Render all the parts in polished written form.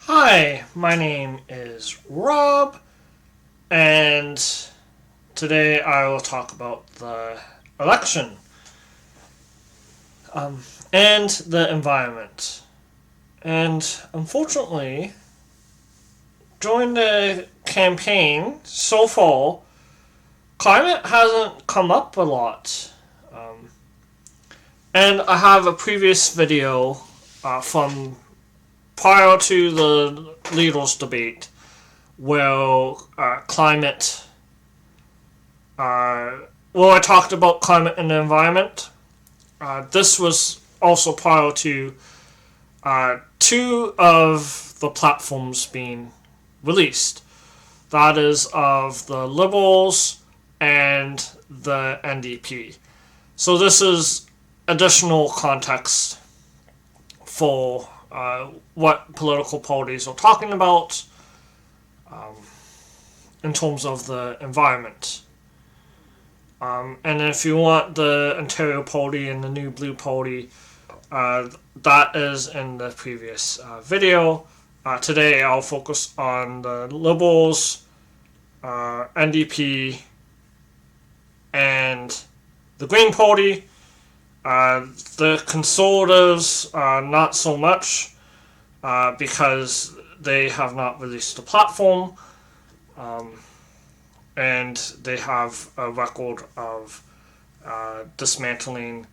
Hi, my name is Rob, and today I will talk about the election and the environment. And unfortunately, during the campaign so far, climate hasn't come up a lot. And I have a previous video from prior to the leaders debate where climate I talked about climate and the environment. This was also prior to two of the platforms being released. That is of the Liberals and the NDP. So this is additional context for what political parties are talking about in terms of the environment. And if you want the Ontario Party and the New Blue Party, that is in the previous video. Today I'll focus on the Liberals, NDP, and the Green Party. The Conservatives, not so much, because they have not released a platform. And they have a record of dismantling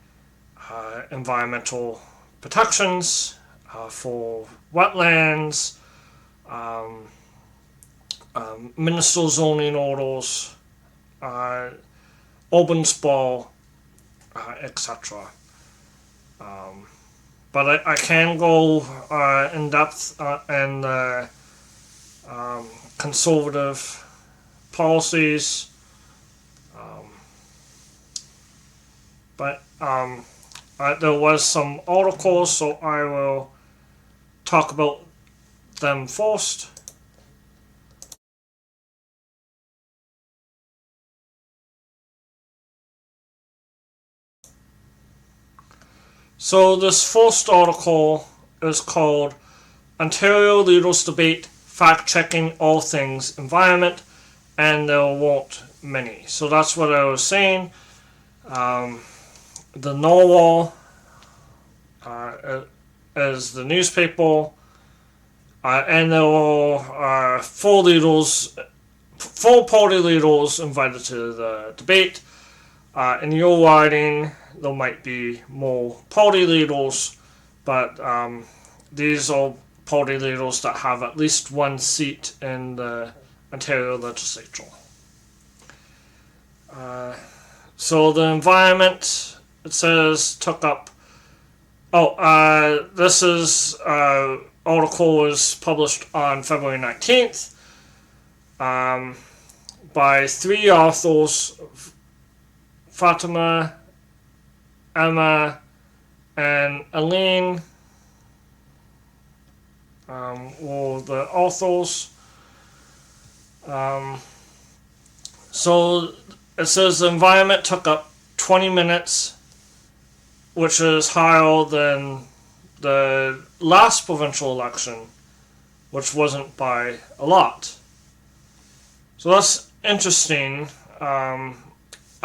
environmental protections for wetlands, municipal zoning orders, open sprawl, etc. But I can go in depth in the conservative policies, but there was some articles, so I will talk about them first. So this first article is called Ontario Leaders Debate Fact-Checking All Things Environment, and there weren't many. So that's what I was saying. The Narwhal is the newspaper, and there were four party leaders invited to the debate. In your riding, there might be more party leaders, but these are party leaders that have at least one seat in the Ontario legislature. So the environment, it says, took up. This is article was published on February 19th by three authors, Fatima, Emma, and Aline were the authors. So it says the environment took up 20 minutes, which is higher than the last provincial election, which wasn't by a lot. So that's interesting. I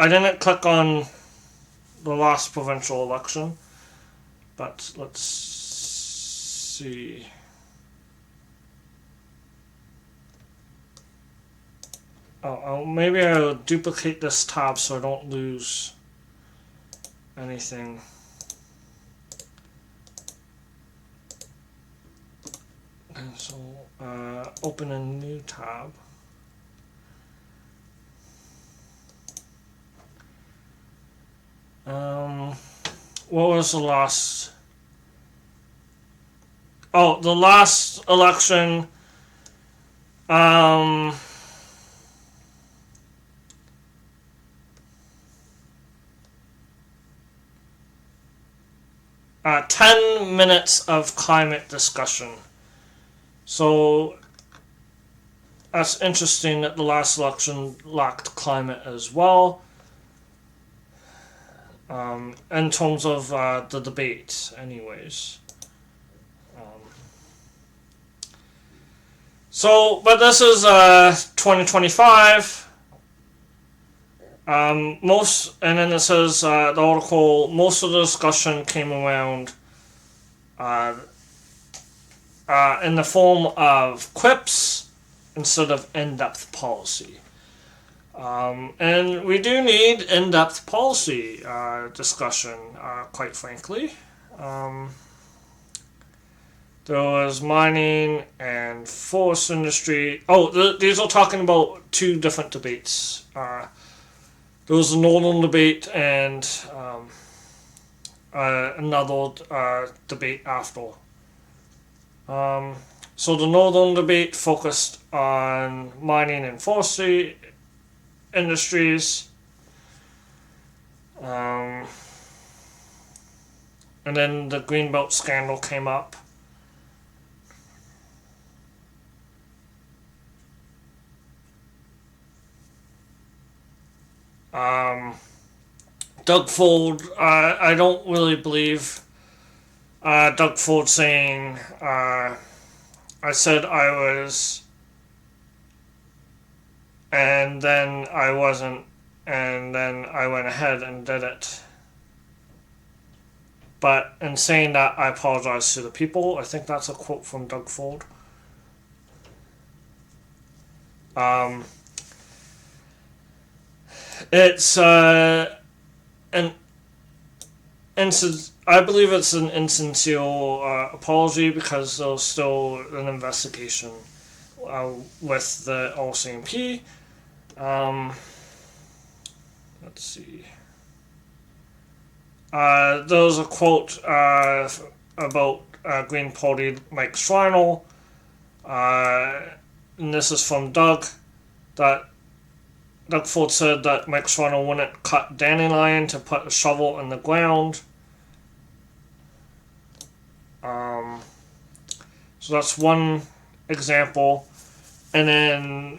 didn't click on the last provincial election, but let's see. Maybe I'll duplicate this tab so I don't lose anything. And so open a new tab. What was the last? Oh, the last election. 10 minutes of climate discussion. So that's interesting that the last election lacked climate as well. In terms of the debate, anyways. So, but this is 2025. And then it says the article. Most of the discussion came around uh, in the form of quips instead of in-depth policy. And we do need in-depth policy discussion, quite frankly. There was mining and forest industry. Oh, these are talking about two different debates. There was a northern debate and another debate after. So the northern debate focused on mining and forestry industries. And then the Greenbelt scandal came up. Doug Ford, I don't really believe Doug Ford saying, I said I was, and then I wasn't, and then I went ahead and did it. But in saying that, I apologize to the people. I think that's a quote from Doug Ford. It's an I believe it's an insincere apology because there's still an investigation with the RCMP. Let's see. There's a quote about Green Party Mike Schreiner, and this is from Doug, that Doug Ford said that Mike Schreiner wouldn't cut dandelion to put a shovel in the ground. So that's one example. And then,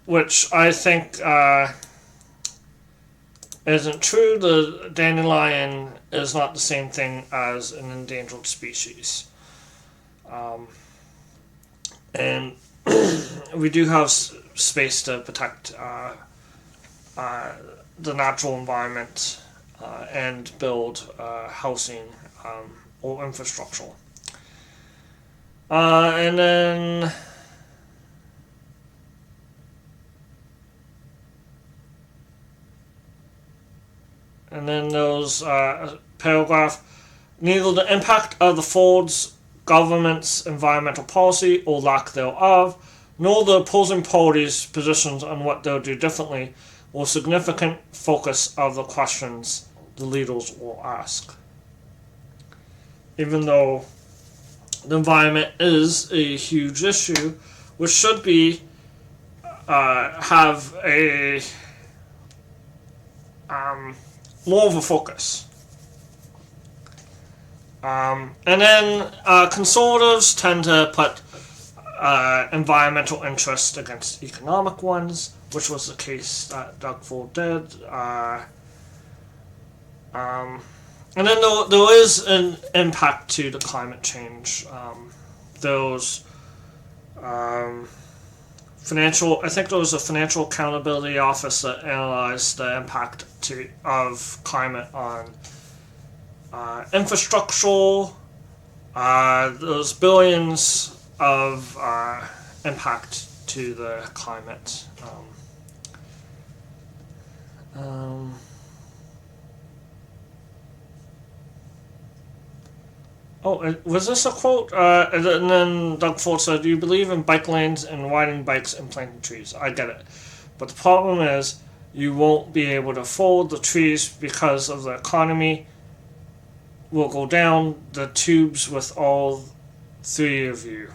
which I think isn't true, the dandelion is not the same thing as an endangered species. And we do have space to protect the natural environment and build housing or infrastructure. And then those paragraph, neither the impact of the Ford's government's environmental policy or lack thereof, nor the opposing parties' positions on what they'll do differently will significant focus of the questions the leaders will ask. Even though the environment is a huge issue, which should be have a more of a focus. And then conservatives tend to put environmental interests against economic ones, which was the case that Doug Ford did. And then there is an impact to the climate change. Those financial, I think there was a Financial Accountability Office that analyzed the impact of climate on infrastructure. There's billions of impact to the climate. Was this a quote? And then Doug Ford said, "Do you believe in bike lanes and riding bikes and planting trees?" I get it. But the problem is, you won't be able to afford the trees because of the economy will go down the tubes with all three of you.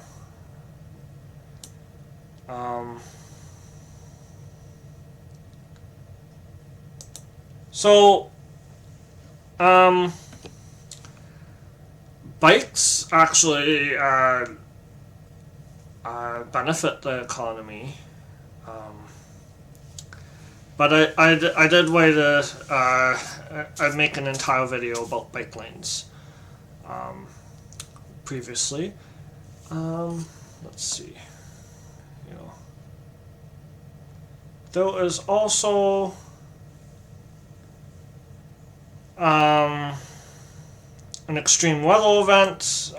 Bikes actually benefit the economy, but I did wait I'd make an entire video about bike lanes previously. let's see. You know, there is also an extreme weather event.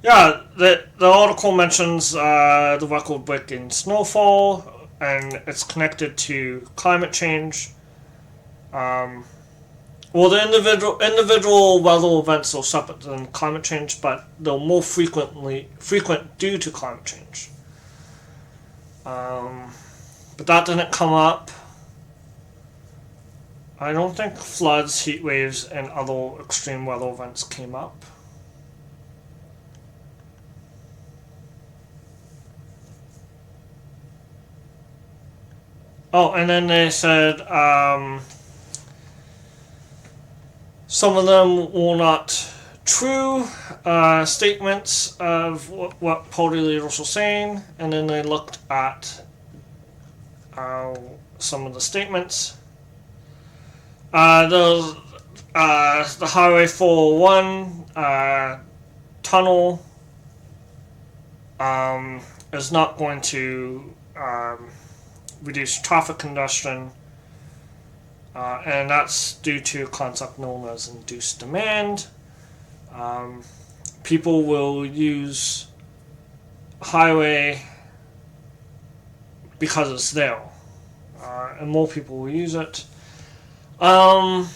Yeah, the article mentions the record-breaking snowfall, and it's connected to climate change. Well, the individual weather events are separate than climate change, but they're more frequent due to climate change. But that didn't come up. I don't think floods, heat waves, and other extreme weather events came up. Oh, and then they said some of them were not true statements of what party leaders were saying, and then they looked at some of the statements. The Highway 401 tunnel is not going to reduce traffic congestion, and that's due to a concept known as induced demand. People will use highway because it's there, and more people will use it. And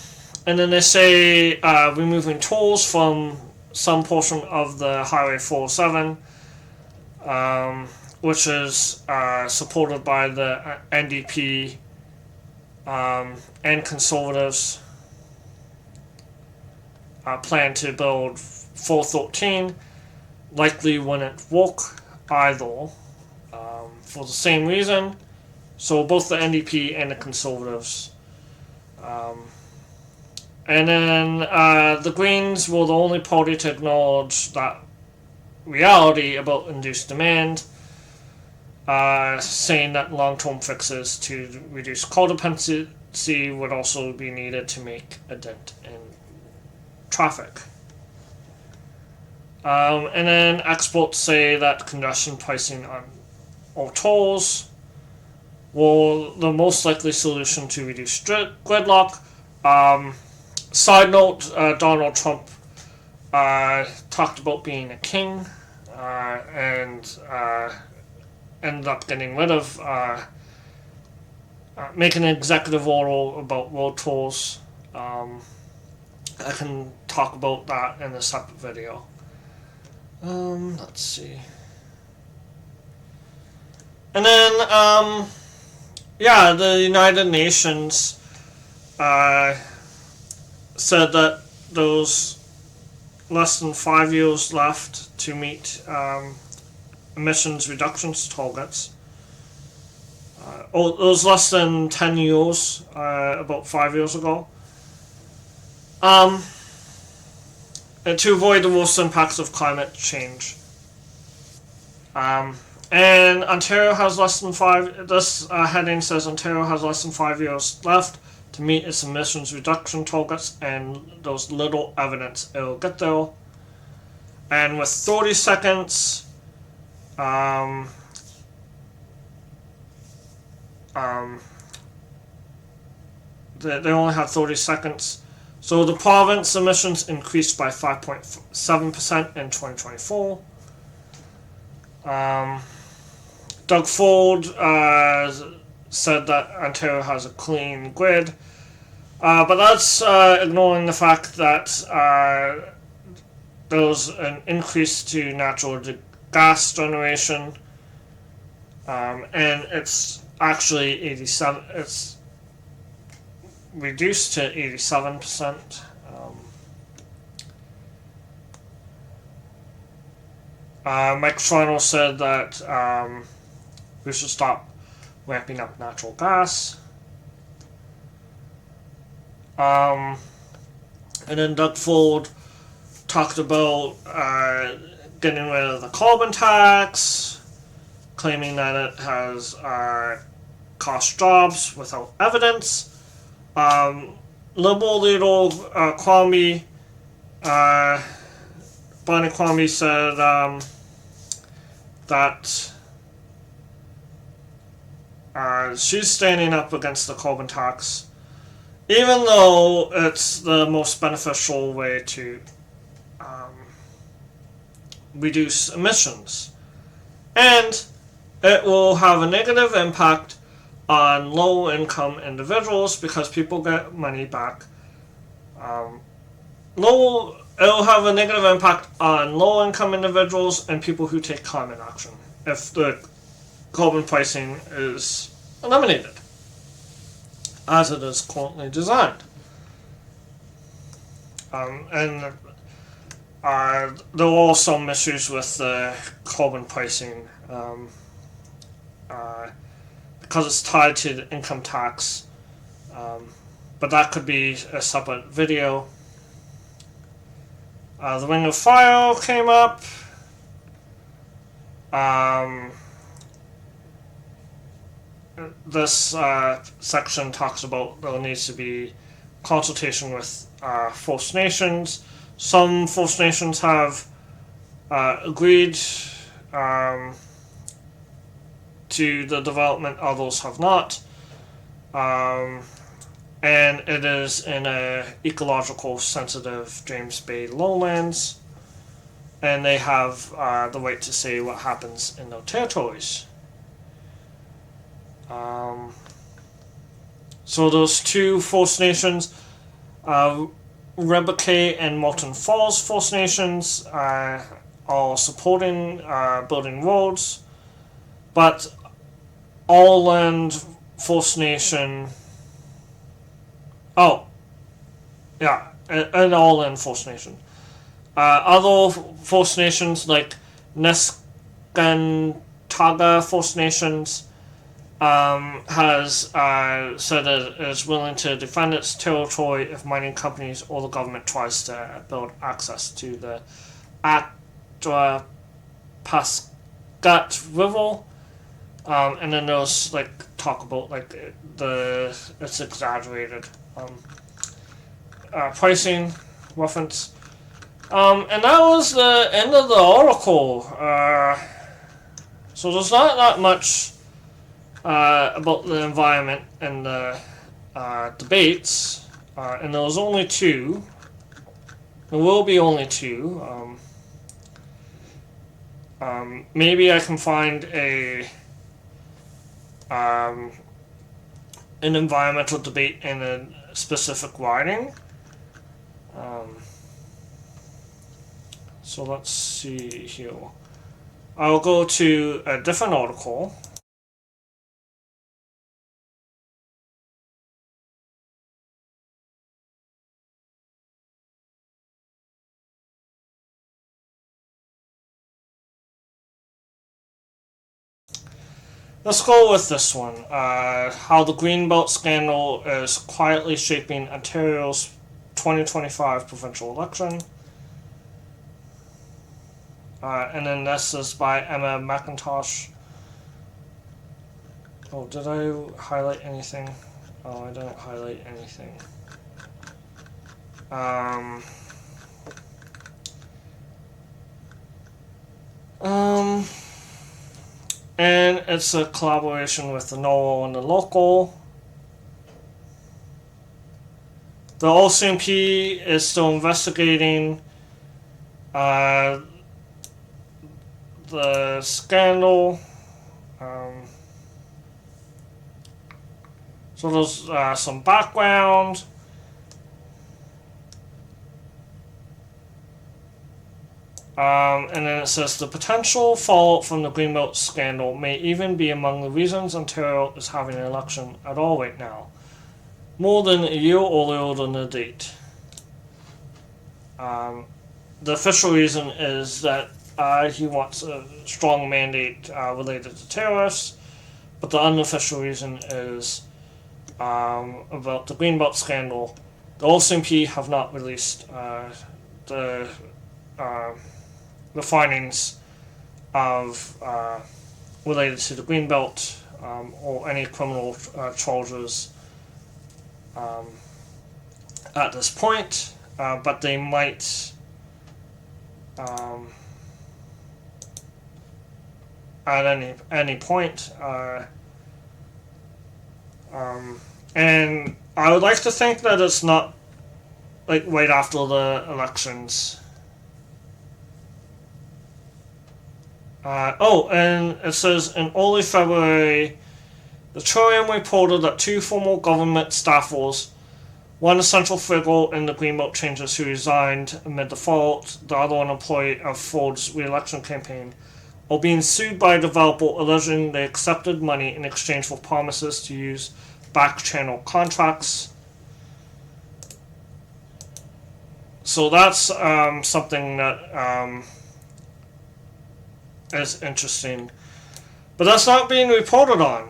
then they say removing tolls from some portion of the Highway 407, which is supported by the NDP and Conservatives, plan to build 413, likely wouldn't work either, for the same reason. So both the NDP and the Conservatives. And then the Greens were the only party to acknowledge that reality about induced demand, saying that long-term fixes to reduce codependency would also be needed to make a dent in traffic. And then experts say that congestion pricing on all tolls were the most likely solution to reduce gridlock. Side note, Donald Trump talked about being a king and ended up getting rid of, making an executive order about road tolls. I can talk about that in a separate video. Let's see. And then, yeah, the United Nations said that there's less than 5 years left to meet emissions reductions targets. It was less than 10 years, about 5 years ago. And to avoid the worst impacts of climate change. And Ontario has less than this heading says Ontario has less than 5 years left to meet its emissions reduction targets, and there's little evidence it'll get there. And with 30 seconds, they only have 30 seconds. So the province emissions increased by 5.7% in 2024. Doug Ford said that Ontario has a clean grid, but that's ignoring the fact that there's an increase to natural gas generation, and it's actually 87. It's reduced to 87%. Mike Toronto said that we should stop ramping up natural gas. And then Doug Ford talked about getting rid of the carbon tax, claiming that it has cost jobs without evidence. Liberal leader Bonnie Crombie said that she's standing up against the carbon tax, even though it's the most beneficial way to reduce emissions. And it will have a negative impact on low-income individuals because people get money back. It'll have a negative impact on low-income individuals and people who take climate action if the carbon pricing is eliminated, as it is currently designed. And there are some issues with the carbon pricing because it's tied to the income tax, but that could be a separate video. The Ring of Fire came up. This section talks about there needs to be consultation with First Nations. Some First Nations have agreed to the development, others have not. And it is in a ecological sensitive James Bay lowlands, and they have the right to say what happens in their territories. So those two First Nations, Rebecca and Moreton Falls First Nations, are supporting building roads, but All Land First Nation. An all-in First Nation. Other First Nations like Neskantaga First Nations has said it is willing to defend its territory if mining companies or the government tries to build access to the Athabasca River. And then there's talk about it's exaggerated pricing reference. And that was the end of the article. So there's not that much about the environment and the debates, and there was only two. There will be only two. Maybe I can find an environmental debate in a specific writing. So let's see here. I'll go to a different article. Let's go with this one. How the Greenbelt scandal is quietly shaping Ontario's 2025 provincial election. And then this is by Emma McIntosh. Oh, did I highlight anything? Oh, I didn't highlight anything. And it's a collaboration with the Norwell and the Local. The OCMP is still investigating the scandal. So there's some background. And then it says the potential fallout from the Greenbelt scandal may even be among the reasons Ontario is having an election at all right now, more than a year earlier than the date. The official reason is that he wants a strong mandate related to tariffs, but the unofficial reason is about the Greenbelt scandal. The OCMP have not released the findings of related to the Greenbelt or any criminal charges at this point, but they might at any point. And I would like to think that it's not like right after the elections. And it says in early February, the Trillium reported that two former government staffers, one essential figure in the Greenbelt changes who resigned amid the fallout, the other an employee of Ford's re-election campaign, are being sued by a developer alleging they accepted money in exchange for promises to use back-channel contracts. So that's something that is interesting. But that's not being reported on.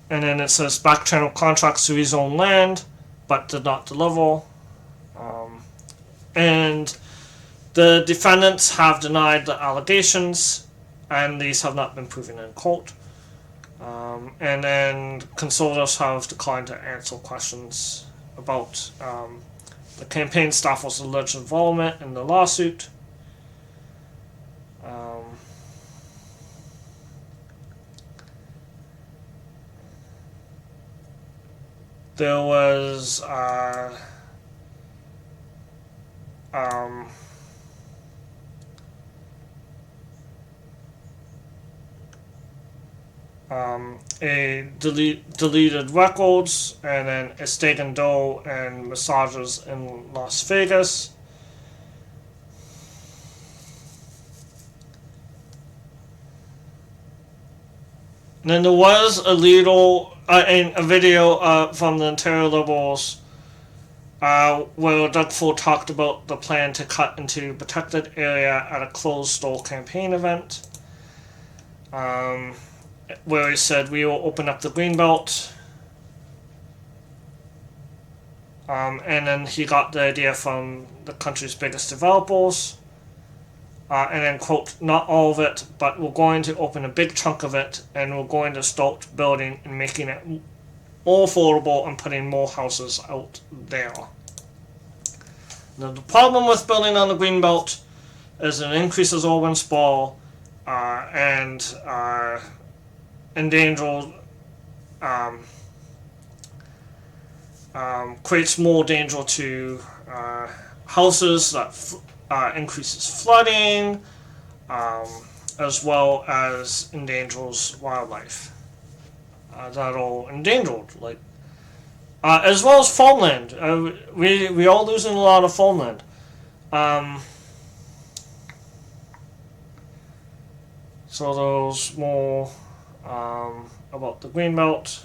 And then it says back-channel contracts to rezone land, but did not deliver. And the defendants have denied the allegations, and these have not been proven in court. And then consultants have declined to answer questions about the campaign staff's alleged involvement in the lawsuit. There was a deleted records, and then estate and dough and massages in Las Vegas. And then there was a video from the Ontario Liberals where Doug Ford talked about the plan to cut into protected area at a closed-door campaign event, where he said we will open up the Greenbelt. And then he got the idea from the country's biggest developers. And then, quote, not all of it, but we're going to open a big chunk of it, and we're going to start building and making it more affordable and putting more houses out there. Now, the problem with building on the Greenbelt is it increases urban sprawl and endangered, creates more danger to houses that increases flooding, as well as endangers wildlife that are endangered, like as well as farmland. We are losing a lot of farmland. So there's more about the Greenbelt.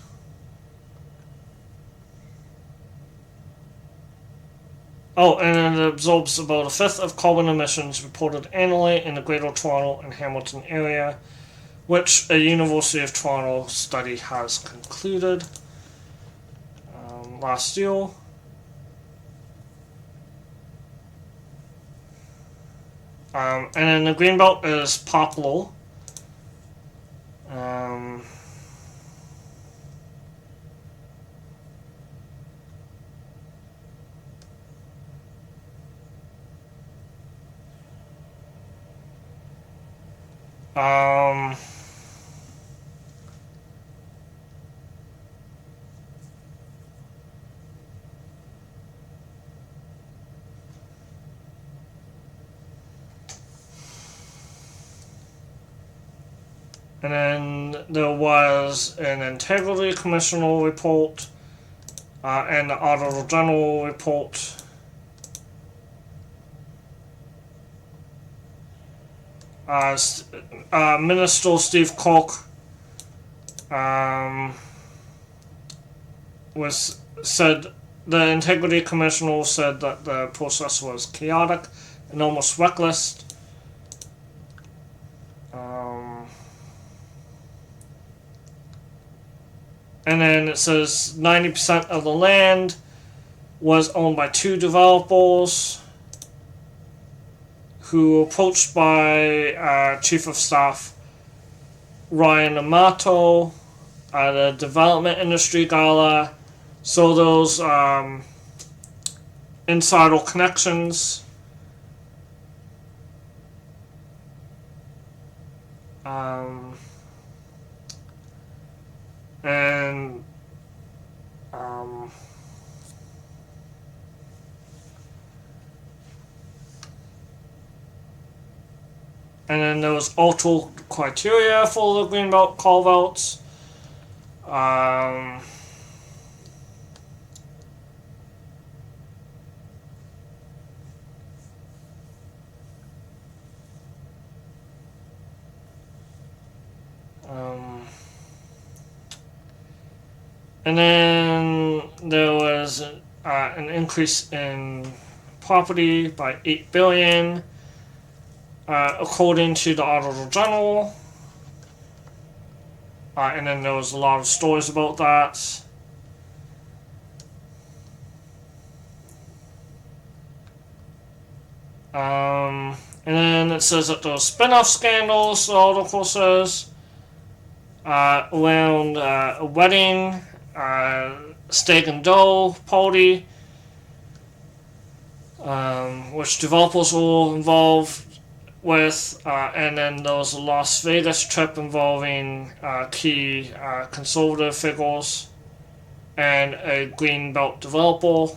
Oh, and it absorbs about a fifth of carbon emissions reported annually in the Greater Toronto and Hamilton area, which a University of Toronto study has concluded last year. And then the Greenbelt is popular. And then there was an Integrity Commissioner report and the Auditor General report. Minister Steve Cook said the Integrity Commissioner said that the process was chaotic and almost reckless. And then it says 90% of the land was owned by two developers who were approached by Chief of Staff Ryan Amato at a development industry gala. So those insider connections. And um, and then there was auto criteria for the Greenbelt call-outs. And then there was an increase in property by $8 billion, according to the Auditor General. And then there was a lot of stories about that. And then it says that there were spin-off scandals, the article says, around a wedding, steak and dough party, which developers were involved with, and then there was a Las Vegas trip involving key conservative figures and a Greenbelt developer.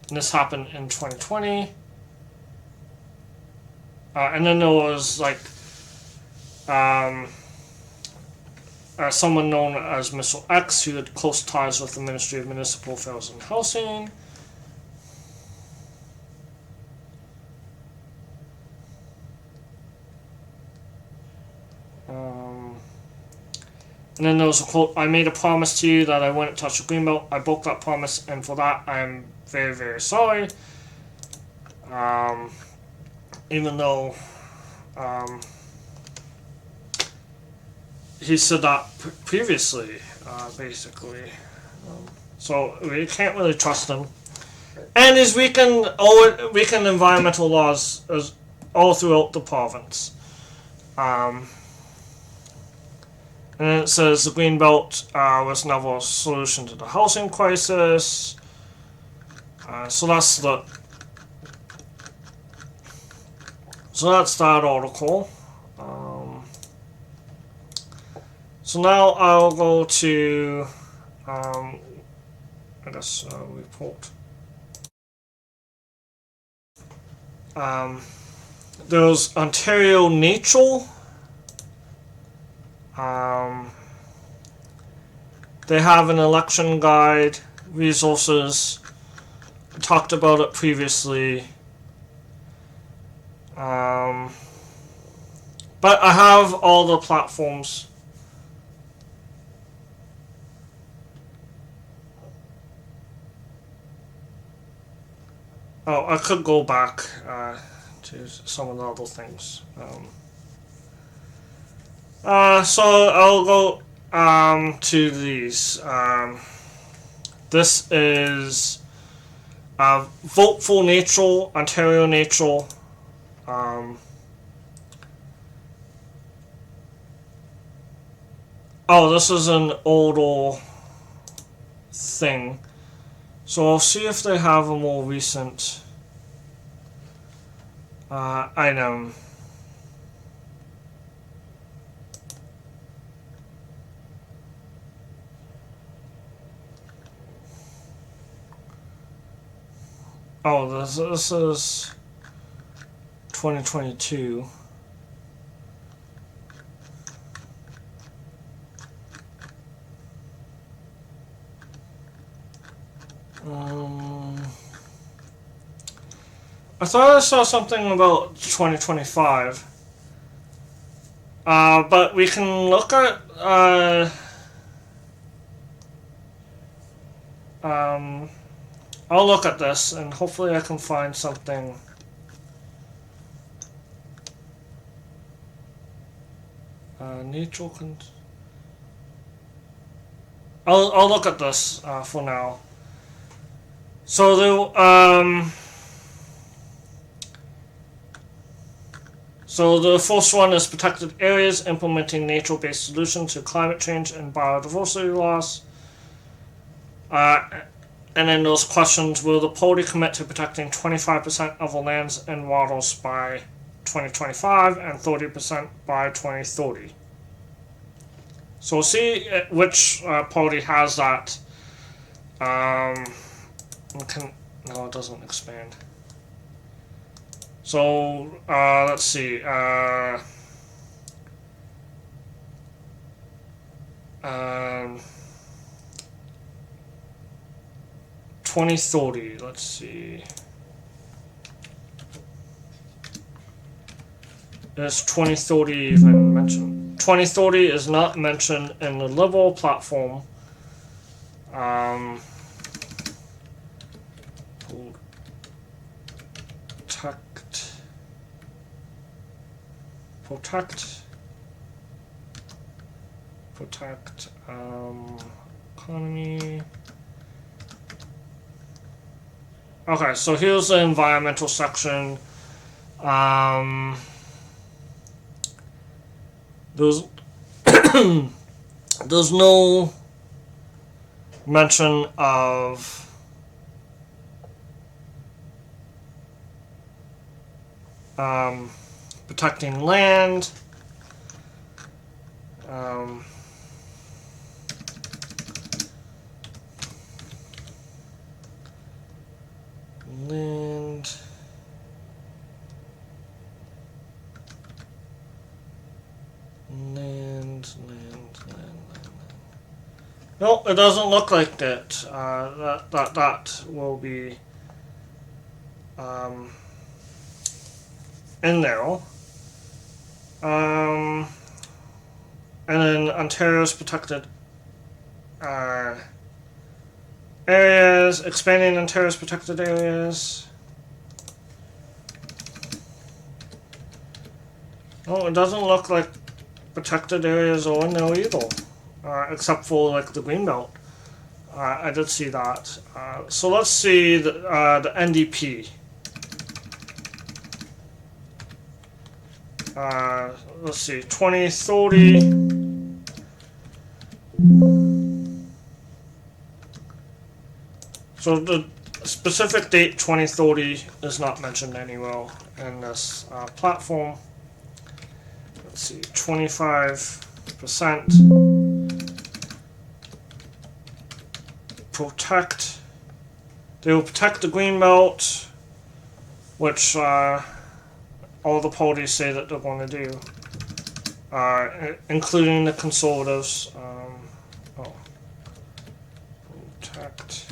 And this happened in 2020. And then there was like someone known as Mr. X who had close ties with the Ministry of Municipal Affairs and Housing. And then there was a quote, "I made a promise to you that I wouldn't touch the Greenbelt. I broke that promise, and for that I am very, very sorry." Even though he said that previously, basically. So we can't really trust him. And he's weakened environmental laws all throughout the province. And then it says the Greenbelt was never a solution to the housing crisis. So that's that article. So now I'll go to report. There's Ontario Nature. They have an election guide, resources. I talked about it previously. But I have all the platforms. Oh, I could go back to some of the other things. So I'll go to these. This is Vote for Nature, Ontario Nature. This is an older thing. So I'll see if they have a more recent item. This is 2022. I thought I saw something about 2025. But we can look at I'll look at this and hopefully I can find something. Neutral I'll look at this for now. So the first one is protected areas, implementing nature-based solutions to climate change and biodiversity loss. And then those questions: will the party commit to protecting 25% of the lands and waters by 2025 and 30% by 2030? So we'll see which party has that. No, it doesn't expand. So let's see. 2030. Let's see. Is 2030 even mentioned? 2030 is not mentioned in the Liberal platform. Protect economy. Okay, so here's the environmental section. There's there's no mention of protecting land. Land. No, it doesn't look like that. That will be in there. And then Ontario's protected areas, expanding Ontario's protected areas. No, it doesn't look like protected areas are in there either, except for like the Greenbelt. I did see that. So let's see the NDP. Let's see, 2030. So the specific date 2030 is not mentioned anywhere in this platform. Let's see, 25% protect. They will protect the Greenbelt, which all the parties say that they're going to do, including the Conservatives. Protect.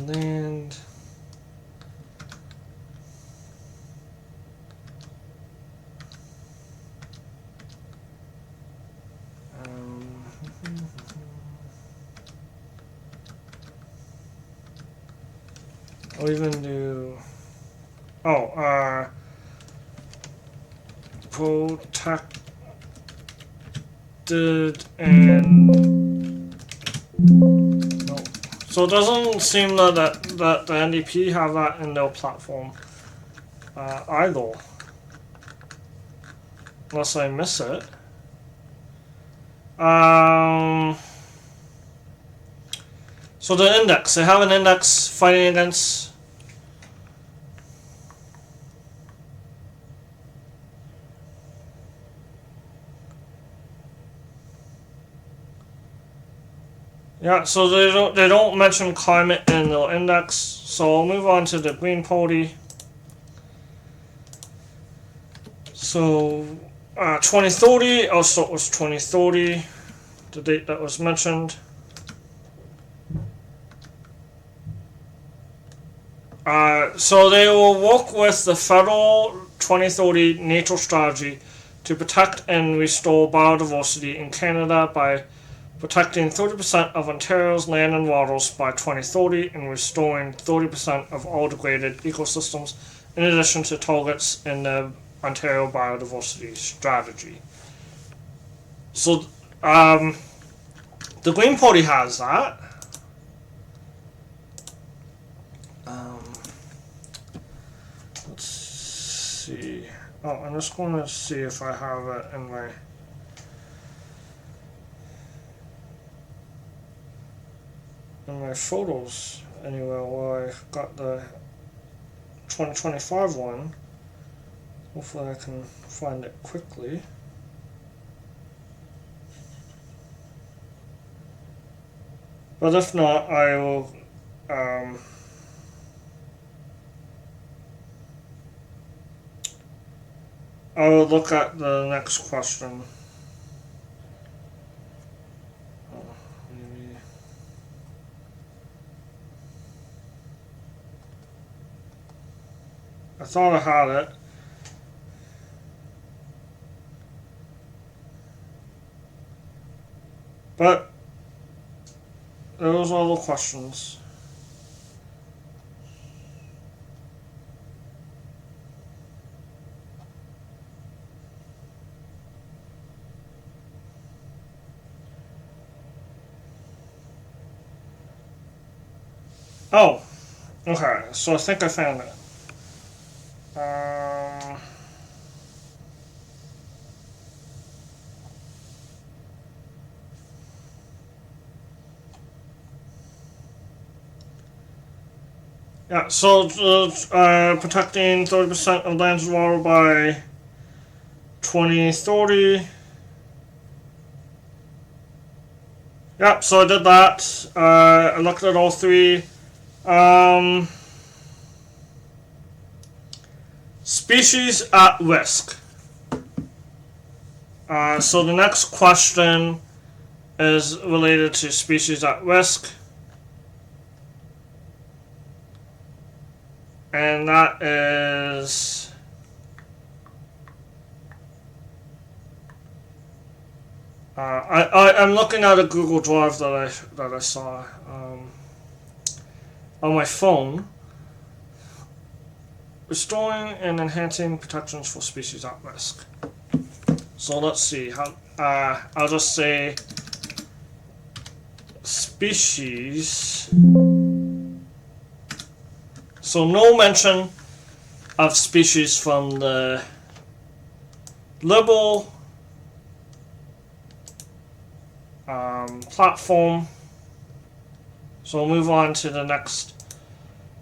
Land. I'll even do. Protected and. No. So it doesn't seem that the NDP have that in their platform either. Unless I miss it. So the index, they have an index fighting against. Yeah, so they don't mention climate in the index. So I'll move on to the Green Party. So 2030, also it was 2030, the date that was mentioned. So they will work with the federal 2030 nature strategy to protect and restore biodiversity in Canada by protecting 30% of Ontario's land and waters by 2030 and restoring 30% of all degraded ecosystems, in addition to targets in the Ontario Biodiversity Strategy. So the Green Party has that. Oh, I'm just going to see if I have it in my photos anywhere where I got the 2025 one. Hopefully I can find it quickly. But if not, I will look at the next question. Maybe. I thought I had it. But those are the questions. Oh, okay. So I think I found it. Yeah, so protecting 30% of land and water by 2030. Yeah, so I did that. I looked at all three. Species at risk. So the next question is related to species at risk. And that is I'm looking at a Google Drive that I saw on my phone. Restoring and enhancing protections for species at risk. So let's see how. I'll just say species. So no mention of species from the Liberal platform. So we'll move on to the next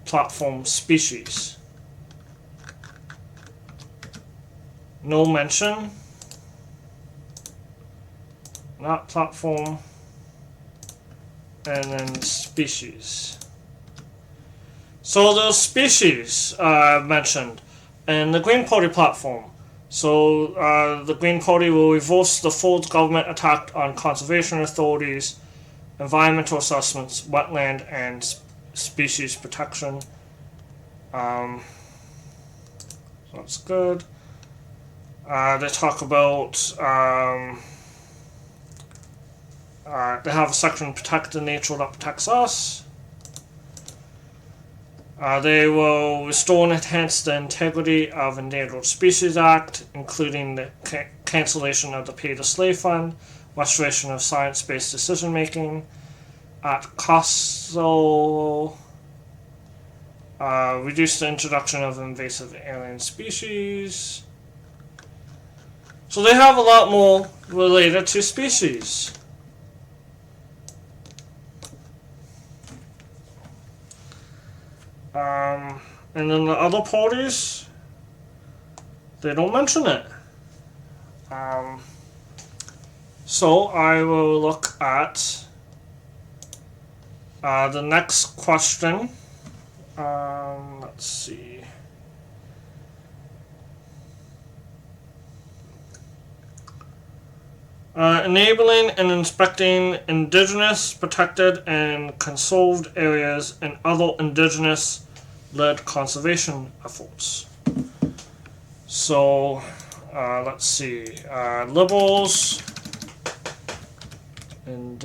platform, species. No mention. Not platform. And then species. So those species mentioned in the Green Party platform. So the Green Party will reverse the Ford government attack on conservation authorities, environmental assessments, wetland, and species protection. So that's good. They talk about they have a section protect the nature that protects us. They will restore and enhance the integrity of Endangered Species Act, including the cancellation of the Pay-to-Slay Fund, restoration of science-based decision-making at COSO, reduce the introduction of invasive alien species. So they have a lot more related to species. And then the other parties, they don't mention it. So I will look at the next question. Let's see. Enabling and inspecting indigenous, protected, and conserved areas and other indigenous-led conservation efforts. So, let's see. Liberals and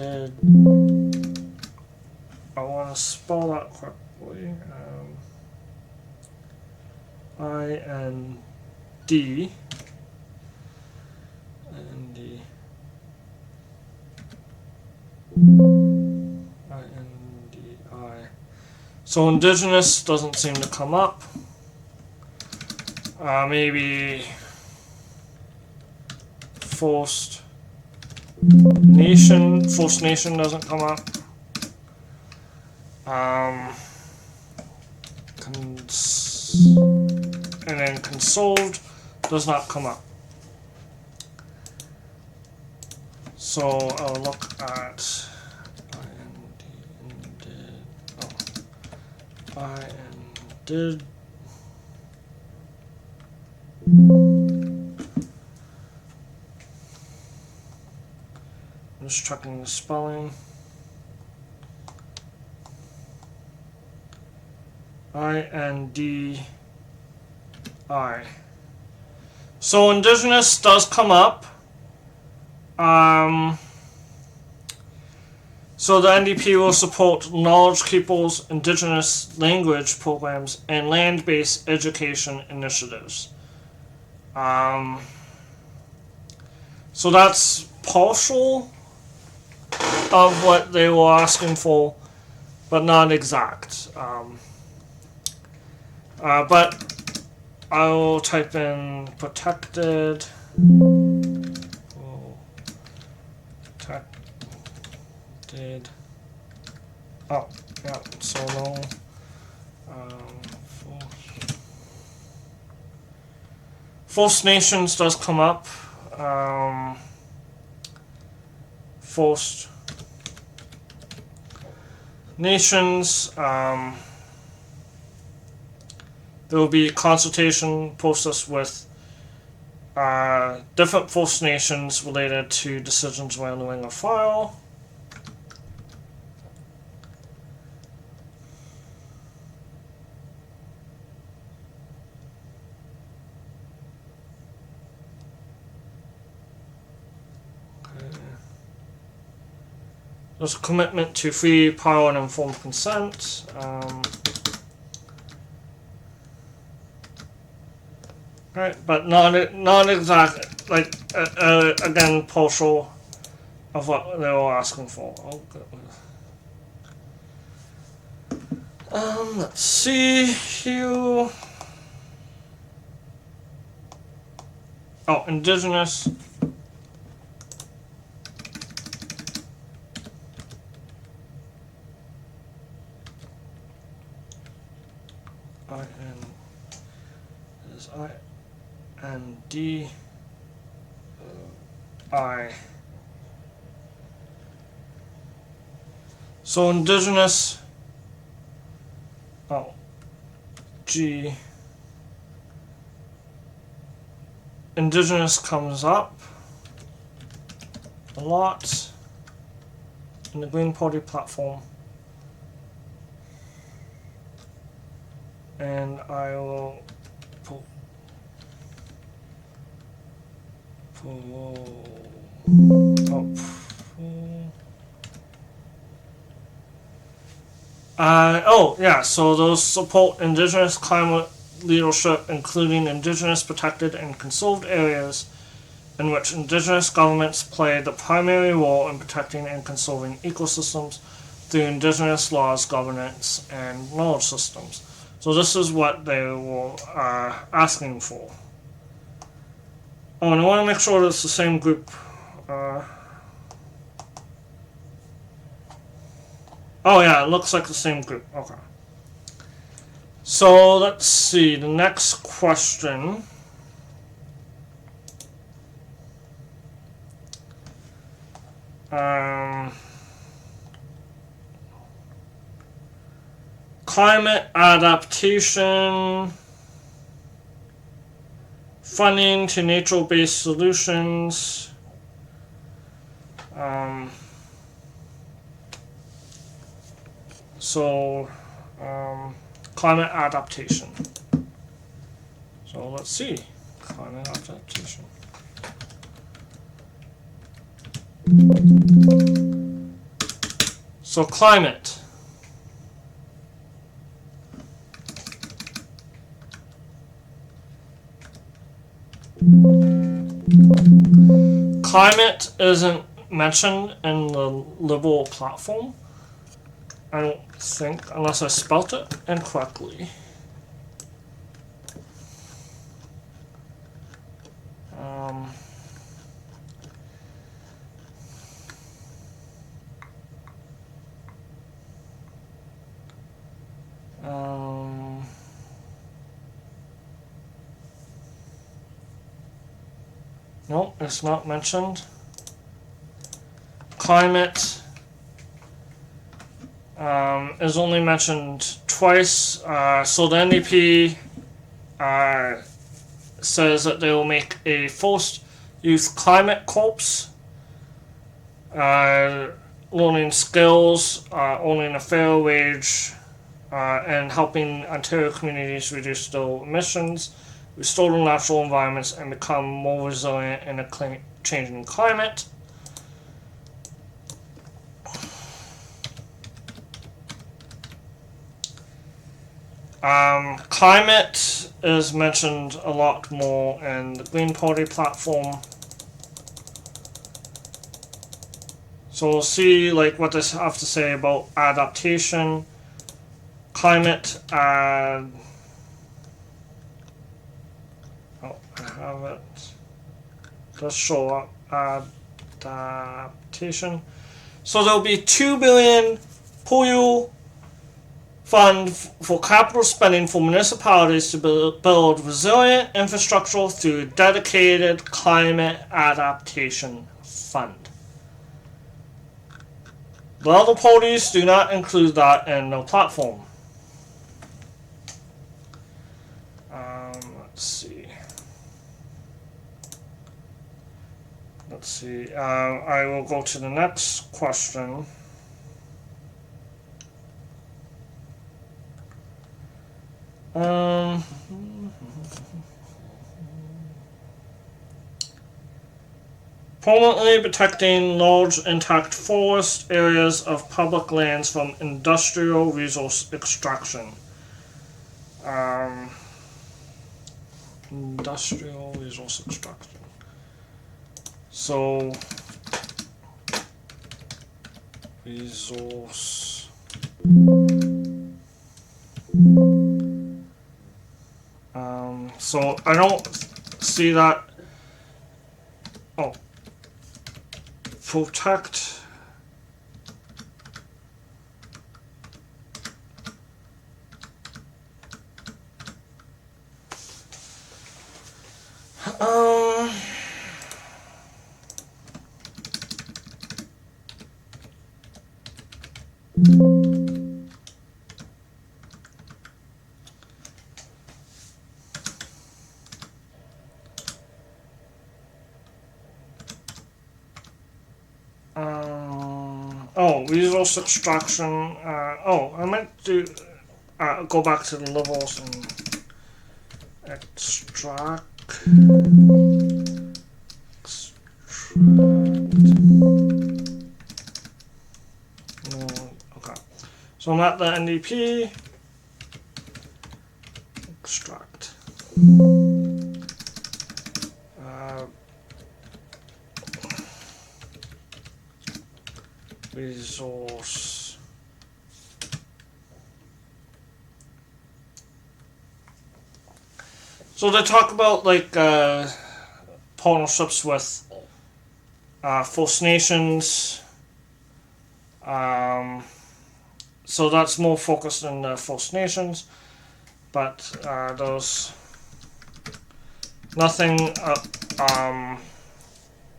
I want to spell that correctly. I-N-D I-N-D-I. So indigenous doesn't seem to come up. Maybe Forced Nation doesn't come up. And then Consoled does not come up. So I'll look at did. I'm just checking the spelling. INDI. So Indigenous does come up. So the NDP will support Knowledge Keepers, Indigenous language programs, and land-based education initiatives. So that's partial of what they were asking for, but not exact. But I will type in protected. Protected. Oh, yeah, so no. First Nations does come up. First Nations, there will be a consultation process with different First Nations related to decisions around the Ring of Fire. There's a commitment to free, prior, and informed consent. Right, but not exact. Like again, partial of what they were asking for. Let's see here. Oh, Indigenous. INDI. So Indigenous. Oh, G. Indigenous comes up a lot in the Green Party platform. And I will pull up. Oh, yeah, so those support Indigenous climate leadership, including Indigenous protected and conserved areas in which Indigenous governments play the primary role in protecting and conserving ecosystems through Indigenous laws, governance, and knowledge systems. So this is what they were asking for. Oh, and I want to make sure that it's the same group. Oh yeah, it looks like the same group. Okay. So let's see, the next question. Climate adaptation, funding to nature-based solutions, climate adaptation. So let's see, climate adaptation. So climate. Climate isn't mentioned in the Liberal platform, I don't think, unless I spelt it incorrectly. No, it's not mentioned. Climate is only mentioned twice. So the NDP says that they will make a forced youth climate corps, learning skills, owning a fair wage, and helping Ontario communities reduce their emissions, restore the natural environments, and become more resilient in a changing climate. Climate is mentioned a lot more in the Green Party platform. So we'll see like what they have to say about adaptation, climate, oh, I have it. Let's show up adaptation. So there'll be $2 billion POYU fund for capital spending for municipalities to build resilient infrastructure through dedicated climate adaptation fund. The other parties do not include that in their platform. Let's see. I will go to the next question. Permanently protecting large intact forest areas of public lands from industrial resource extraction. Industrial resource extraction. So, resource. So I don't see that. Oh, protect. Resource extraction. I meant to go back to the levels and extract. Okay. So I'm at the NDP. Extract. Resource. So they talk about like partnerships with First Nations. So that's more focused on the First Nations, but there's nothing.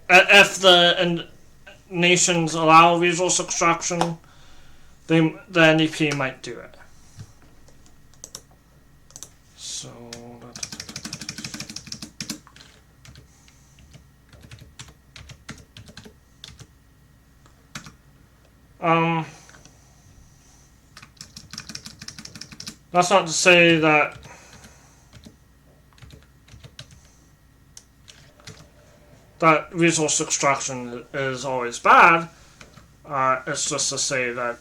If the nations allow resource extraction, the NDP might do it. So that's not to say that resource extraction is always bad. It's just to say that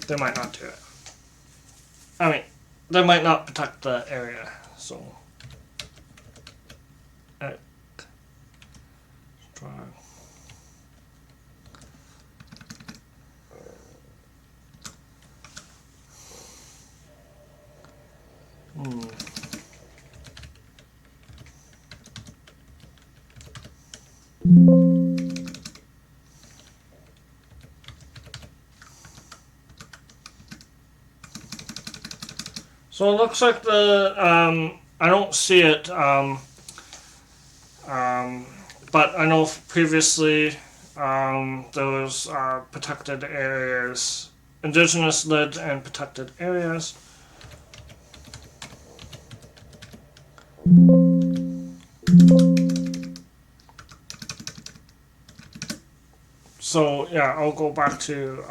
they might not do it. I mean, they might not protect the area, so. So it looks like I don't see it, but I know previously there was protected areas, indigenous led and protected areas. So yeah, I'll go back to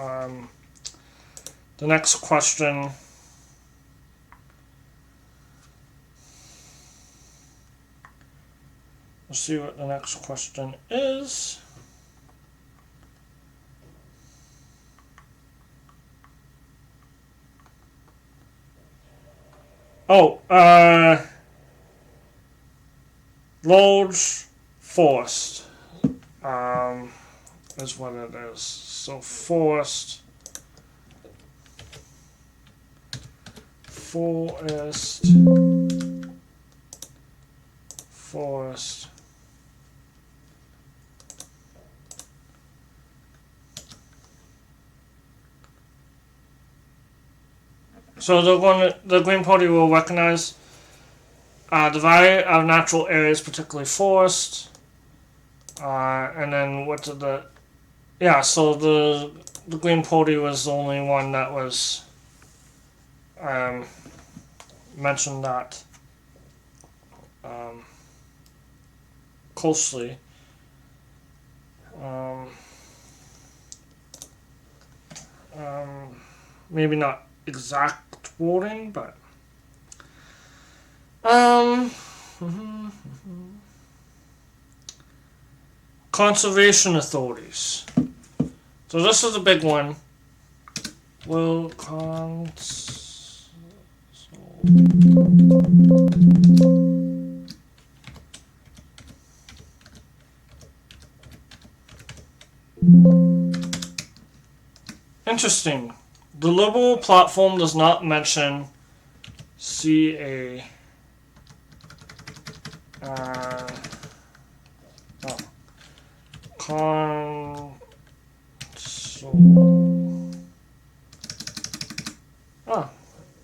the next question. Let's see what the next question is. Oh, large forest is what it is. So forest, forest. So the Green Party will recognize the value of natural areas, particularly forest, and then what did the so the Green Party was the only one that was mentioned that closely. Maybe not exact wording, but conservation authorities. So this is a big one. Will Interesting. The Liberal platform does not mention CA.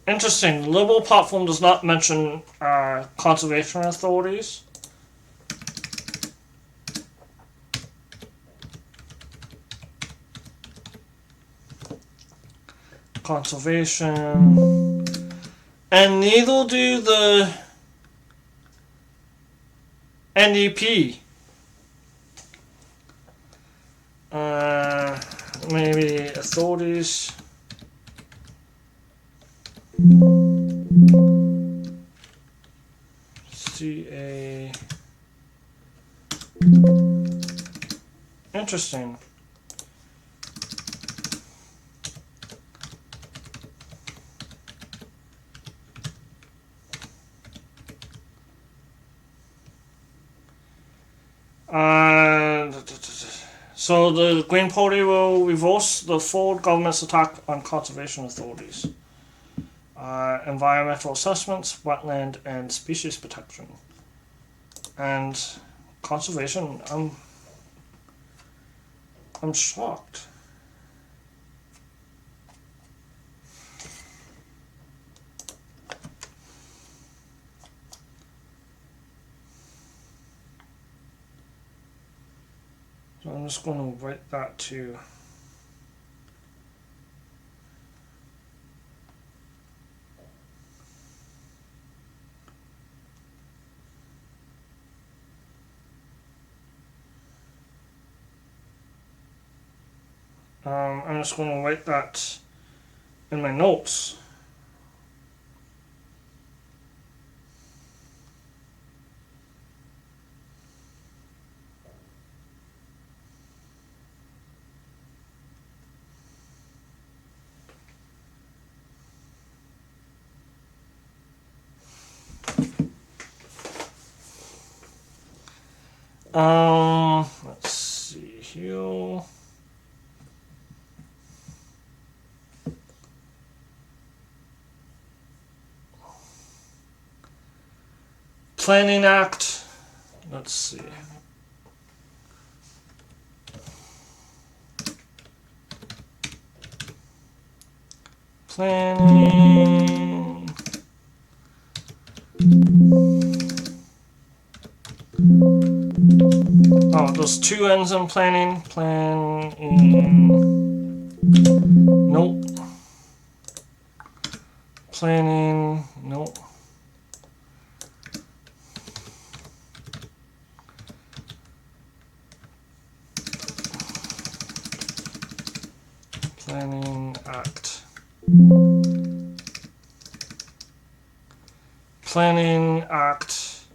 Interesting. The Liberal platform does not mention conservation authorities. Conservation. And neither do the NDP. Maybe authorities. CA. Interesting. So the Green Party will reverse the Ford government's attack on conservation authorities, environmental assessments, wetland and species protection, and conservation. I'm shocked. So I'm just going to write that to I'm just going to write that in my notes. Let's see here. Planning Act. Let's see. Planning Oh, there's two N's in planning. Planning. Nope. Planning. Nope. Planning act. Planning act.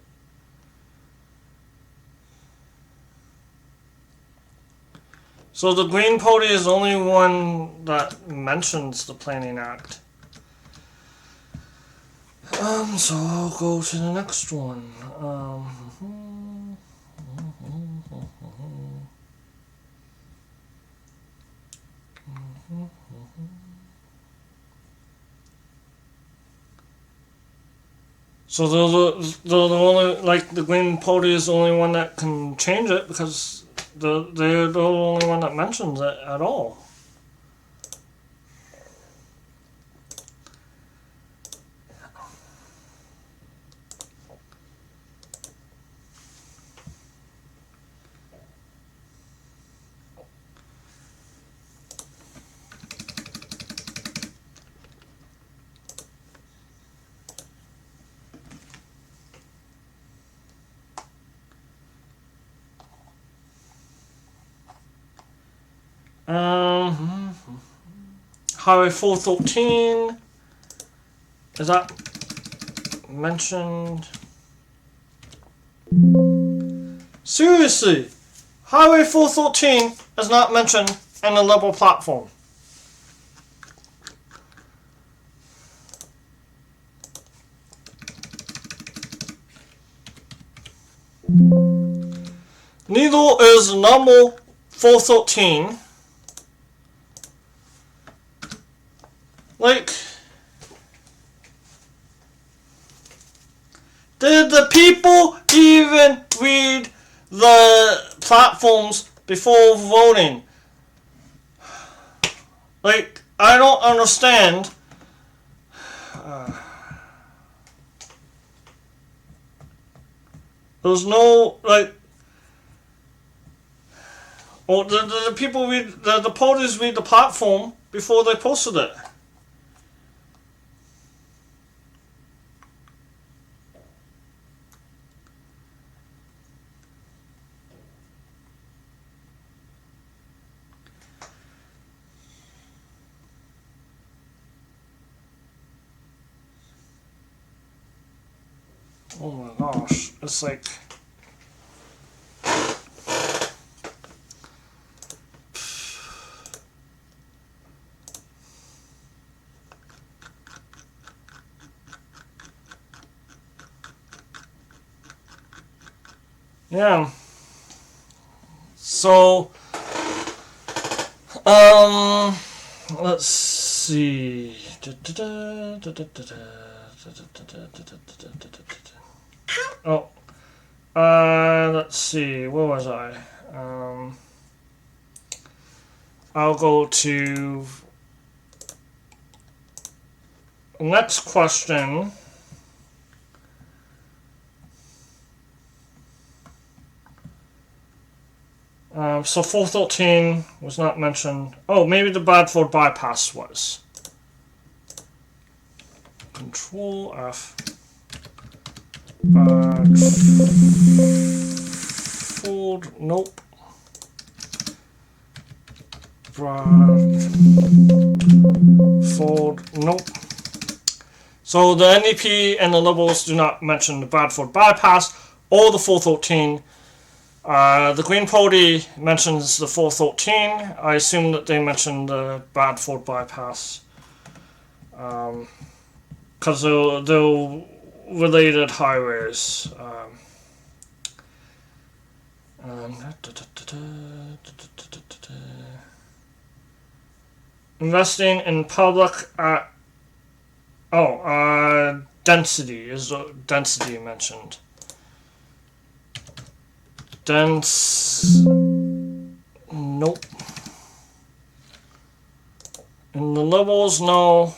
So the Green Party is the only one that mentions the Planning Act. So I'll go to the next one. So they're the only, like, the Green Party is the only one that can change it because they're the only one that mentions it at all. Highway 413, is that mentioned? Seriously, Highway 413 is not mentioned in the Liberal platform. Neither is number 413. Like, did the people even read the platforms before voting? Like, I don't understand. There's no, like, or the people read, the parties read the platform before they posted it. Oh my gosh, it's like... Yeah. So, let's see. Oh, let's see. Where was I? I'll go to next question. So 413 was not mentioned. Oh, maybe the Bradford bypass was. Control F. Bradford. Nope. Bradford. Nope. So the NDP and the Liberals do not mention the Bradford bypass or the 413. The Green Party mentions the 413. I assume that they mentioned the Bradford bypass. Because they're related highways. Investing in public density is density mentioned. Nope. And the Liberals, no.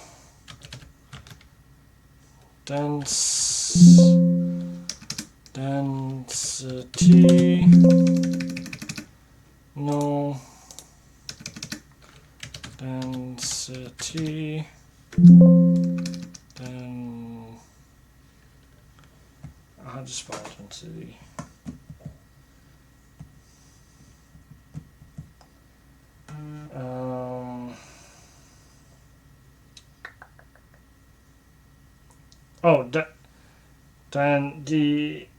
Dense. density, no density, then I'll just spell density. Then density,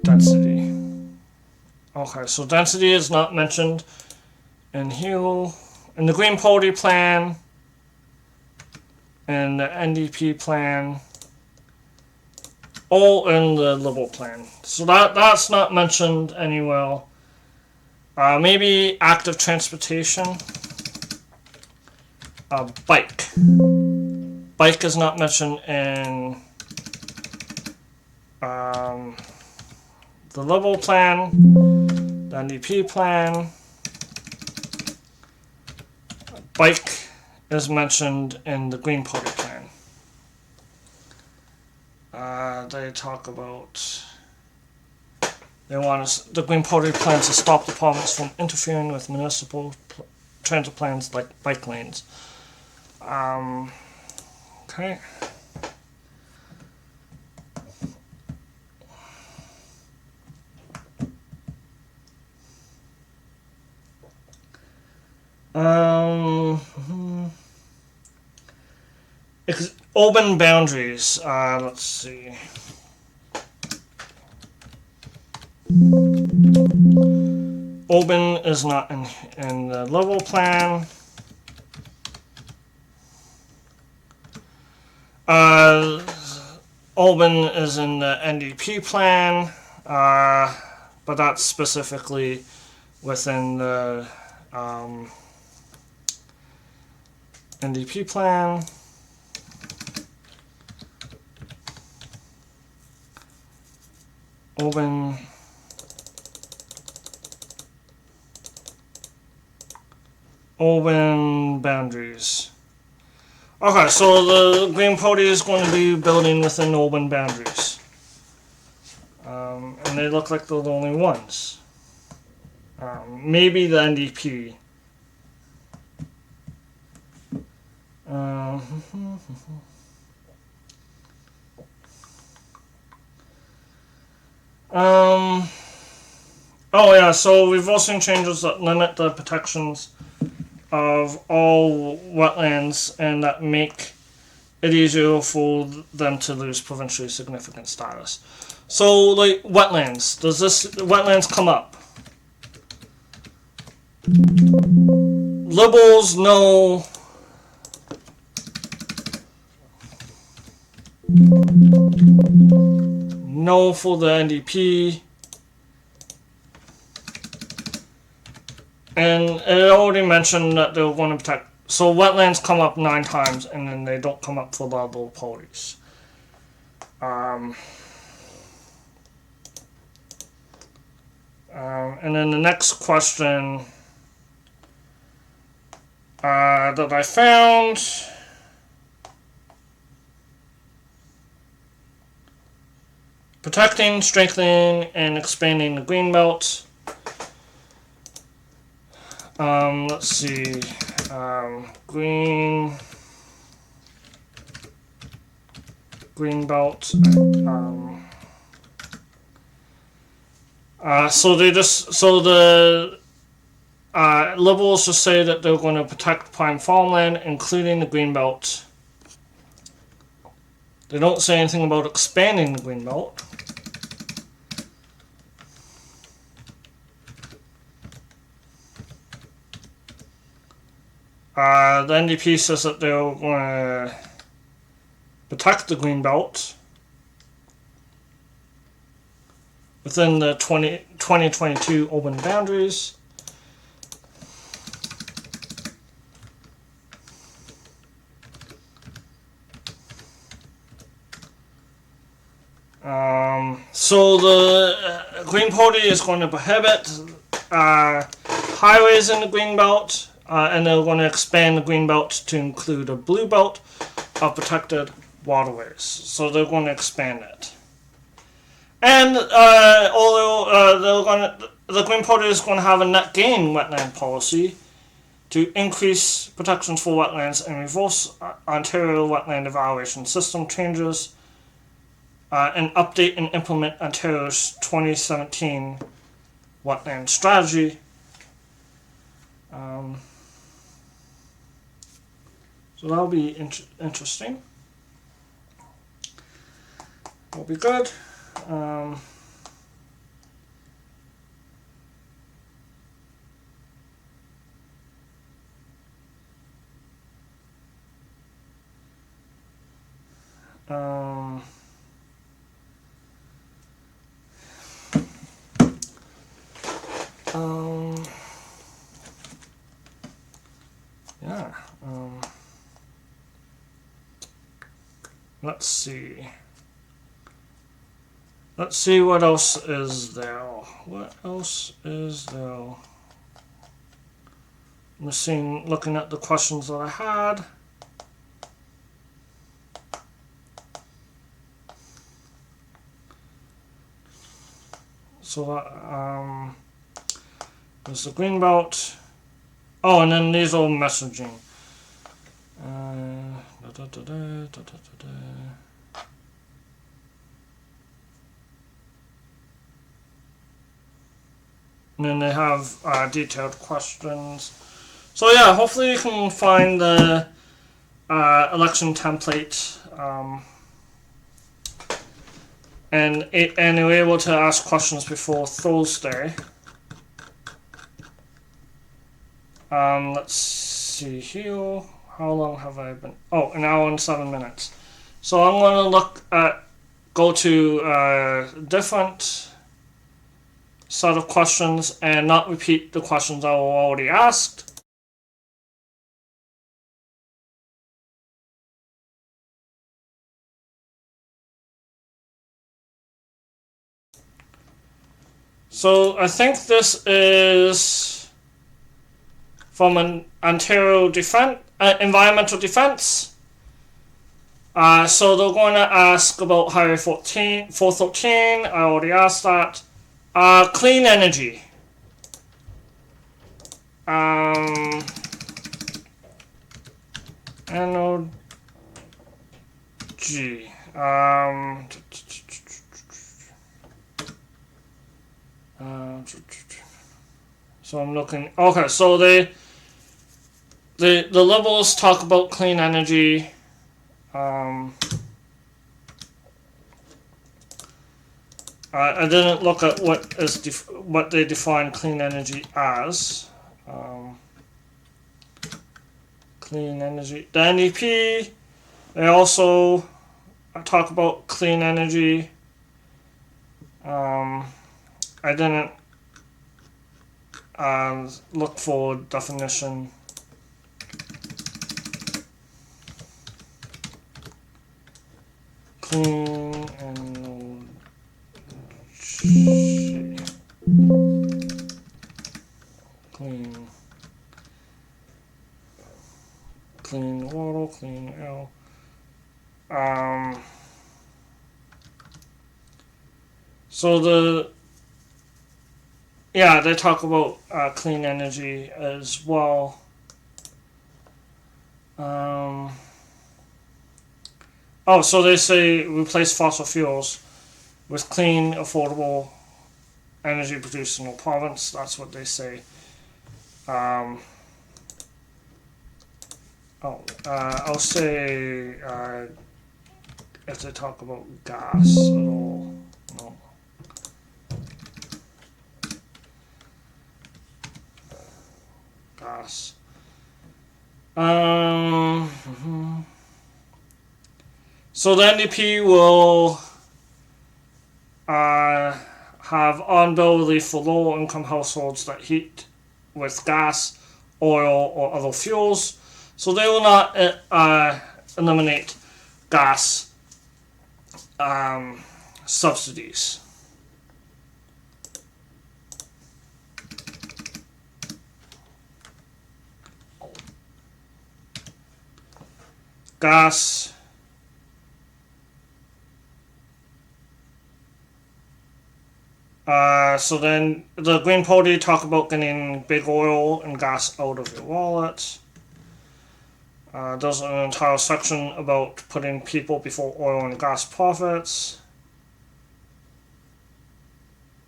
density. Okay, so density is not mentioned in here, in the Green Party plan, and the NDP plan, all in the Liberal plan. So that's not mentioned anywhere. Maybe active transportation. Bike. Bike is not mentioned in the Liberal plan, the NDP plan. Bike is mentioned in the Green Party plan. They talk about the Green Party plans to stop departments from interfering with municipal transit plans like bike lanes. Okay. Urban boundaries. Let's see. Urban is not in the Liberal plan. Urban is in the NDP plan, but that's specifically within the NDP plan. Urban boundaries. Okay, so the Green Party is going to be building within urban boundaries. And they look like they're the only ones. Maybe the NDP. Oh yeah, so we've also seen changes that limit the protections of all wetlands and that make it easier for them to lose provincially significant status. So, like, wetlands. Does this wetlands come up? Liberals, no. No for the NDP. And it already mentioned that they were going to protect. So wetlands come up 9 times, and then they don't come up for the other parties. And then the next question that I found. Protecting, strengthening, and expanding the Greenbelt. Let's see. Greenbelt. So the Liberals just say that they're going to protect prime farmland, including the Greenbelt. They don't say anything about expanding the Greenbelt. The NDP says that they're going to protect the Greenbelt within the 2022 urban boundaries. So the Green Party is going to prohibit highways in the Greenbelt, and they're going to expand the green belt to include a blue belt of protected waterways. So they're going to expand it. And although the Green Party is going to have a net gain wetland policy to increase protections for wetlands and reverse Ontario wetland evaluation system changes, and update and implement Ontario's 2017 wetland strategy. So that'll be interesting. Will be good. Yeah. Let's see. Let's see what else is there. What else is there? I'm just looking at the questions that I had. So that, there's the green belt. Oh, and then these are messaging. And then they have detailed questions. So yeah, hopefully you can find the election template, and you're able to ask questions before Thursday. Let's see here. How long have I been? Oh, an hour and 7 minutes. So I'm going to go to a different set of questions and not repeat the questions I already asked. So I think this is from an Ontario Environmental Defense. So they're going to ask about Highway 413. I already asked that. Clean energy. NOG. So I'm looking. Okay, so the Liberals talk about clean energy. I didn't look at what they define clean energy as. Clean energy. The NDP, they also talk about clean energy. I didn't look for definition. Clean energy. Clean water, clean air. So they talk about clean energy as well. So they say replace fossil fuels with clean, affordable energy produced in the province. That's what they say. I'll say if they talk about gas at all. No. Gas. So the NDP will have on-bill relief for low-income households that heat with gas, oil, or other fuels. So they will not eliminate gas subsidies. gas. So then the Green Party talk about getting big oil and gas out of your wallet. There's an entire section about putting people before oil and gas profits.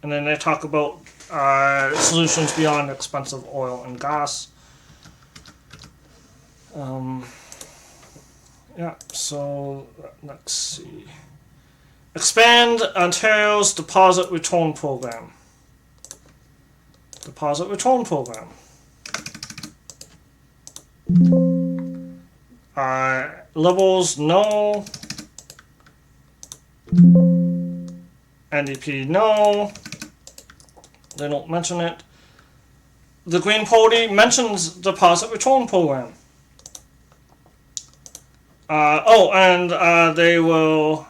And then they talk about solutions beyond expensive oil and gas. Yeah, so let's see. Expand Ontario's deposit return program. Deposit return program. Liberals, no. NDP, no. They don't mention it. The Green Party mentions deposit return program. They will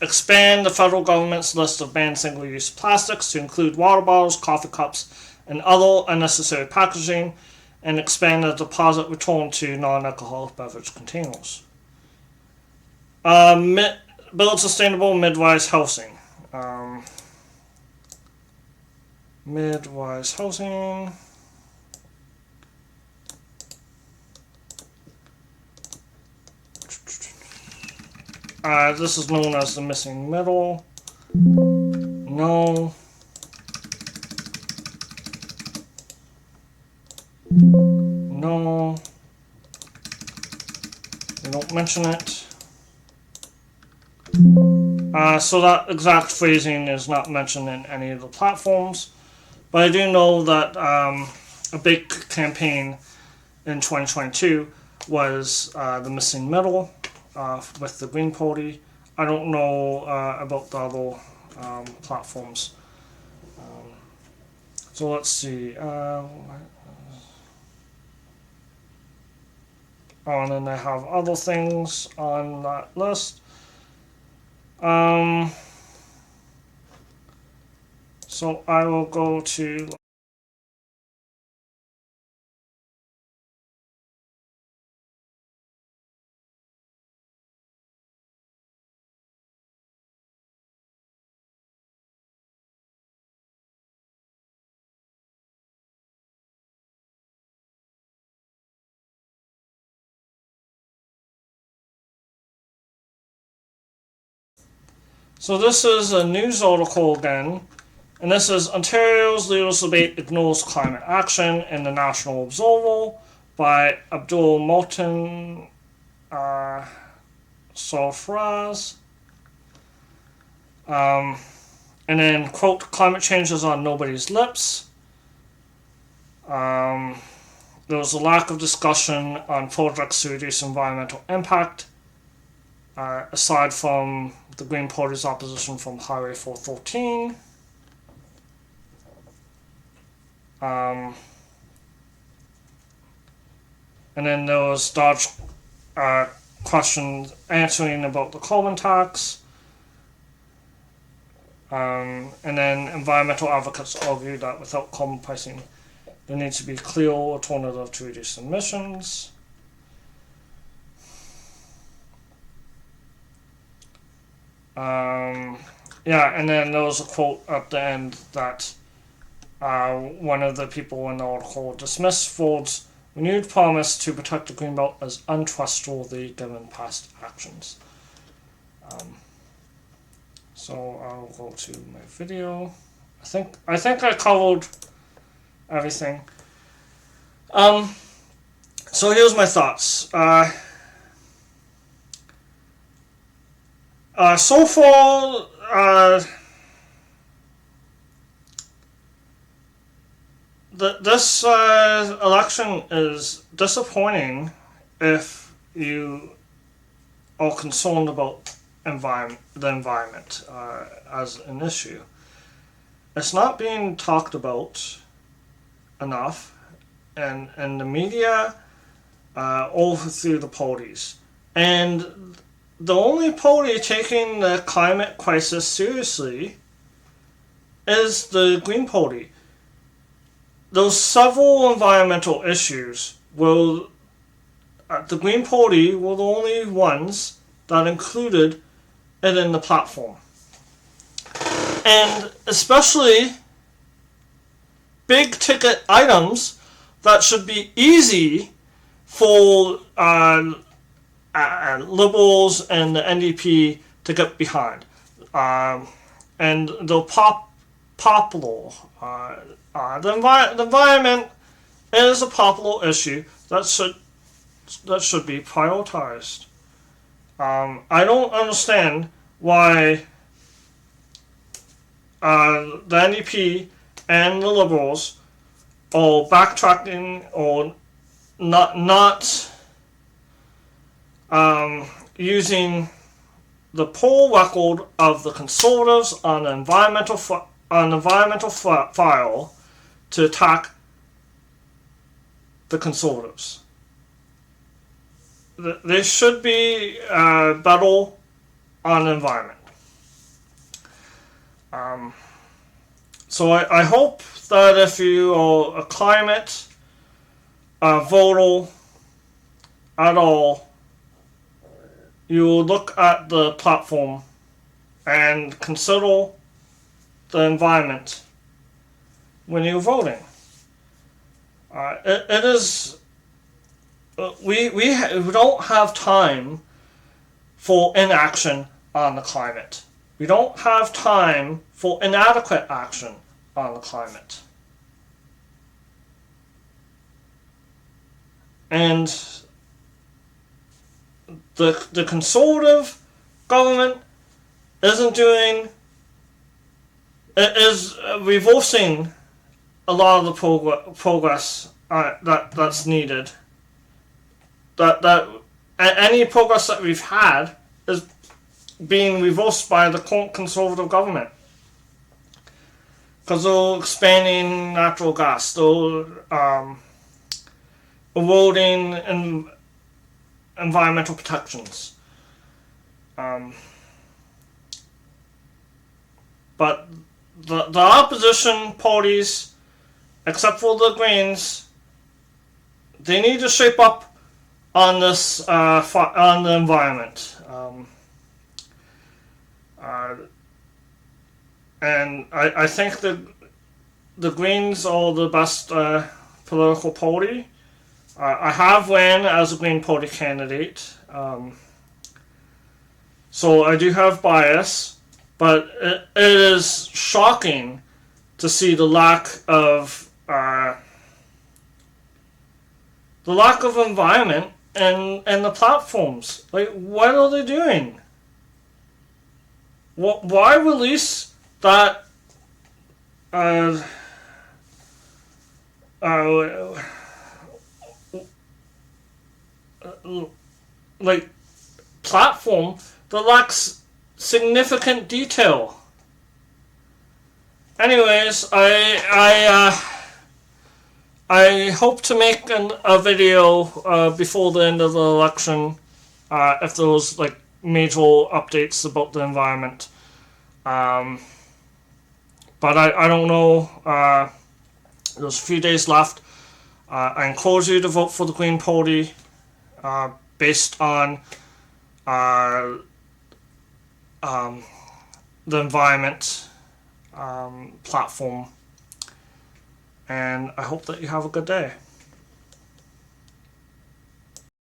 expand the federal government's list of banned single-use plastics to include water bottles, coffee cups, and other unnecessary packaging, and expand the deposit return to non-alcoholic beverage containers. Build sustainable mid-rise housing. Mid-rise housing. This is known as the missing middle. No. No. They don't mention it. So that exact phrasing is not mentioned in any of the platforms. But I do know that a big campaign in 2022 was the missing middle with the Green Party. I don't know about the other platforms. So let's see. And then I have other things on that list. So I will go to So this is a news article again, and this is Ontario's Leaders Debate Ignores Climate Action in the National Observer by Abdul Motin Sarfraz. And then, quote, climate change is on nobody's lips. There was a lack of discussion on projects to reduce environmental impact, aside from the Green Party's opposition from Highway 413. And then there was Dodge questions answering about the carbon tax. And then environmental advocates argue that without carbon pricing, there needs to be a clear alternative to reduce emissions. And then there was a quote at the end that one of the people in the article dismissed Ford's renewed promise to protect the Greenbelt as untrustworthy given past actions. So I'll go to my video. I think I covered everything. So here's my thoughts. So far, this election is disappointing if you are concerned about the environment as an issue. It's not being talked about enough, and the media, all through the parties. And the only party taking the climate crisis seriously is the Green Party. There's several environmental issues where the Green Party were the only ones that included it in the platform. And especially big ticket items that should be easy for Liberals and the NDP to get behind. And the popular. The environment is a popular issue that should be prioritized. I don't understand why the NDP and the Liberals are backtracking or not using the poll record of the Conservatives on the environmental file to attack the Conservatives. They should be better on the environment. So I hope that if you are a climate voter at all, you will look at the platform and consider the environment when you're voting. It is we don't have time for inaction on the climate. We don't have time for inadequate action on the climate. And the Conservative government is reversing a lot of the progress that's needed. That any progress that we've had is being reversed by the current Conservative government, because they're expanding natural gas, they're eroding environmental protections. But the opposition parties, except for the Greens, they need to shape up on this on the environment. And I think the Greens are the best political party. I have ran as a Green Party candidate, so I do have bias, but it is shocking to see the lack of environment and the platforms. Like, what are they doing? Why release that like platform that lacks significant detail? Anyways, I hope to make a video before the end of the election if there was like major updates about the environment. But I don't know. There's a few days left. I encourage you to vote for the Green Party based on the environment platform. And I hope that you have a good day.